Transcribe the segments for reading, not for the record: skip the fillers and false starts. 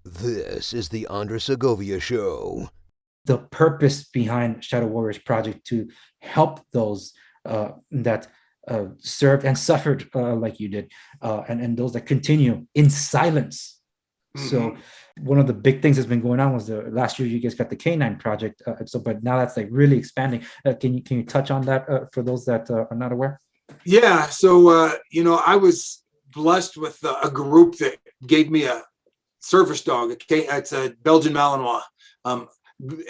This is the Segovia Show. The purpose behind Shadow Warriors Project to help those that served and suffered like you did, and those that continue in silence. So Mm-hmm. one of the big things that's been going on was the last year you guys got the Canine Project. So, but now that's like really expanding. Can you touch on that for those that are not aware? Yeah. So, I was blessed with a group that gave me a service dog. It's a Belgian Malinois. Um,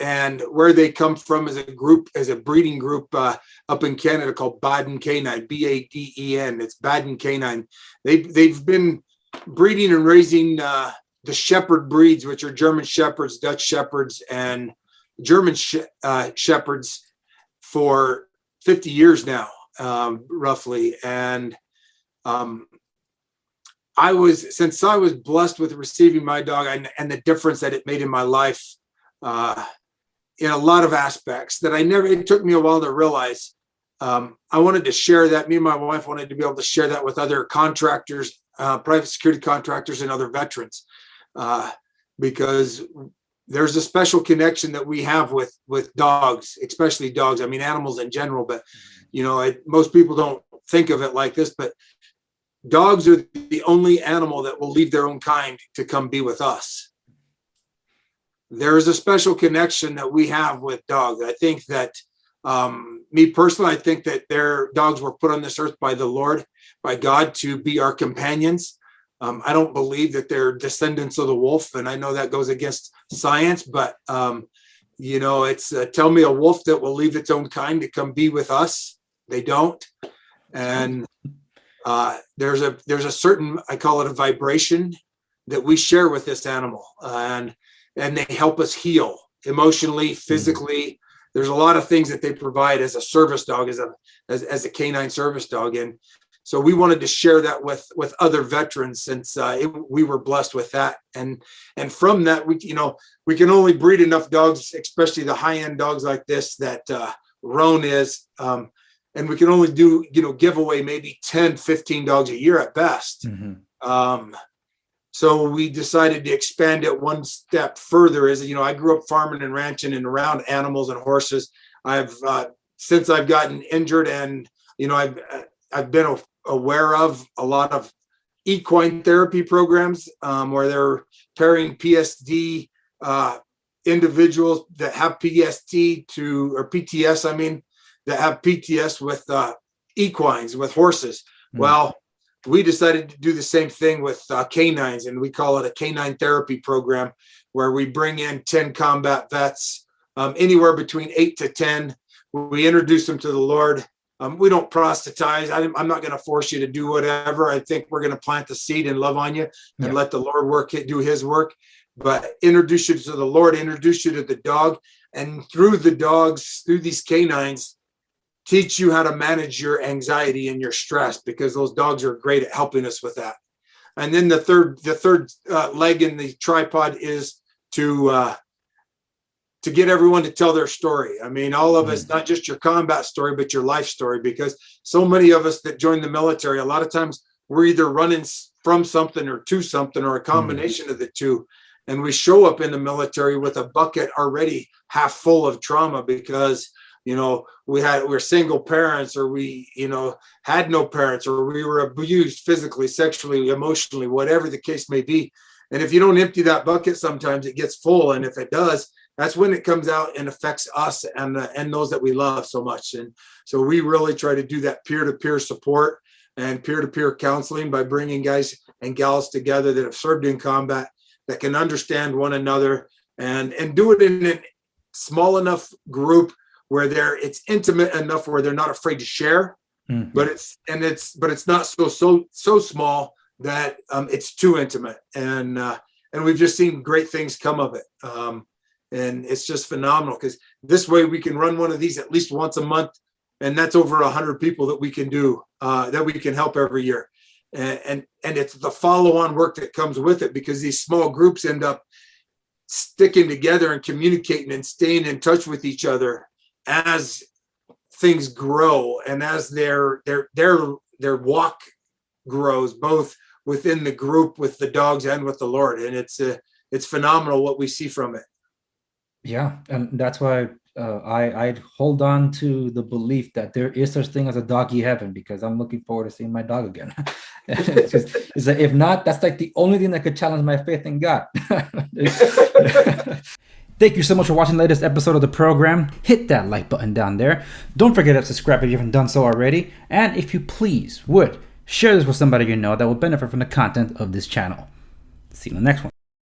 and where they come from is a group, as a breeding group up in Canada called Baden Canine, Baden. It's Baden Canine. They've been breeding and raising the shepherd breeds, which are German shepherds, Dutch shepherds, and German shepherds for 50 years now, roughly. And since I was blessed with receiving my dog and the difference that it made in my life, in a lot of aspects that it took me a while to realize. I wanted to share that. Me and my wife wanted to be able to share that with other contractors, private security contractors, and other veterans, because there's a special connection that we have with dogs, especially dogs. I mean, animals in general, but most people don't think of it like this, but dogs are the only animal that will leave their own kind to come be with us. There is a special connection that we have with dogs. I think that, me personally, I think that their dogs were put on this earth by the Lord, by God, to be our companions. I don't believe that they're descendants of the wolf, and I know that goes against science, but it's tell me a wolf that will leave its own kind to come be with us. They don't. And there's a certain, I call it a vibration, that we share with this animal, and they help us heal emotionally, physically. There's a lot of things that they provide as a service dog, as a canine service dog. And so we wanted to share that with other veterans, since we were blessed with that. And from that, we can only breed enough dogs, especially the high end dogs like this that Roan is. And we can only give away maybe 10, 15 dogs a year at best. Mm-hmm. So we decided to expand it one step further. I grew up farming and ranching and around animals and horses. Since I've gotten injured, and I've been aware of a lot of equine therapy programs where they're pairing PSD individuals that have PTS, that have PTS with equines, with horses. Mm. Well, we decided to do the same thing with canines, and we call it a canine therapy program, where we bring in 10 combat vets, anywhere between 8 to 10. We introduce them to the Lord. We don't proselytize. I'm not going to force you to do whatever. I think we're going to plant the seed and love on you and let the Lord do his work. But introduce you to the Lord, introduce you to the dog, and through the dogs, through these canines, teach you how to manage your anxiety and your stress, because those dogs are great at helping us with that. And then the third leg in the tripod is to get everyone to tell their story. I mean, all of us, not just your combat story, but your life story, because so many of us that join the military, a lot of times we're either running from something or to something, or a combination of the two. And we show up in the military with a bucket already half full of trauma, because we're single parents, or we had no parents, or we were abused physically, sexually, emotionally, whatever the case may be. And if you don't empty that bucket, sometimes it gets full. And if it does, that's when it comes out and affects us and those that we love so much. And so we really try to do that peer-to-peer support and peer-to-peer counseling by bringing guys and gals together that have served in combat, that can understand one another, and do it in a small enough group where it's intimate enough where they're not afraid to share, but it's not so small that it's too intimate. And we've just seen great things come of it. And it's just phenomenal, because this way we can run one of these at least once a month, and that's over 100 people that we can do, that we can help every year. And it's the follow-on work that comes with it, because these small groups end up sticking together and communicating and staying in touch with each other as things grow, and as their walk grows, both within the group with the dogs and with the Lord. And it's it's phenomenal what we see from it. Yeah, and that's why I'd hold on to the belief that there is such thing as a doggy heaven, because I'm looking forward to seeing my dog again. It's like, if not, that's like the only thing that could challenge my faith in God. Thank you so much for watching the latest episode of the program. Hit that like button down there. Don't forget to subscribe if you haven't done so already. And if you please would, share this with somebody you know that will benefit from the content of this channel. See you in the next one.